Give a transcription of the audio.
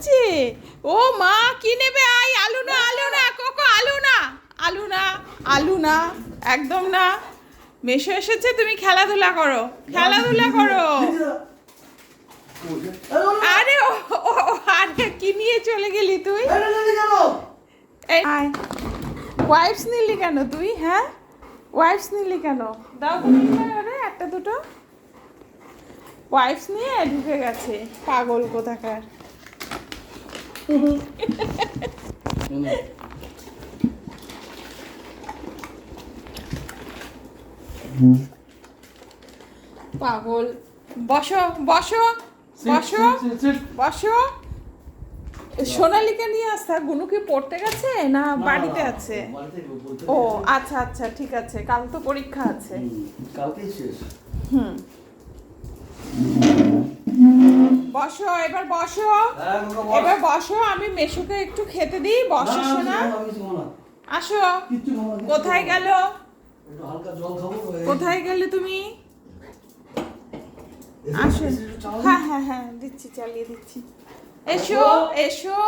হচ্ছে? ও মা কি নেবে? আলু না, আলু না কোকো, আলু না, আলু না, আলু না, একদম না। মেশো এসেছে, তুমি খেলাধুলা করো, খেলাধুলা করো। আরে আরে কি নিয়ে চলে গেলি তুই? ওয়াইপস নিলি কেন তুই? হ্যাঁ, ওয়াইপস নিলি কেন? দাও আরে একটা দুটো ওয়াইপস নিয়ে ঢুকে গেছে, পাগল কোথাকার। পাগল। বসো বসো বসো বসো। সোনালীকে নিয়ে আসতে, গুনু কি পড়তে গেছে না বাড়িতে আছে? ও আচ্ছা আচ্ছা ঠিক আছে, কাল তো পরীক্ষা আছে। কালকেই শেষ। বসো এবার, বসো এবার বসো। আমি মেশুকে একটু খেতে দিই। বসো সোনা, আসো। কোথায় গেল? কোথায় গেলে তুমি? আসো। হ্যাঁ হ্যাঁ হ্যাঁ দিচ্ছি, চালিয়ে দিচ্ছি। এসো এসো।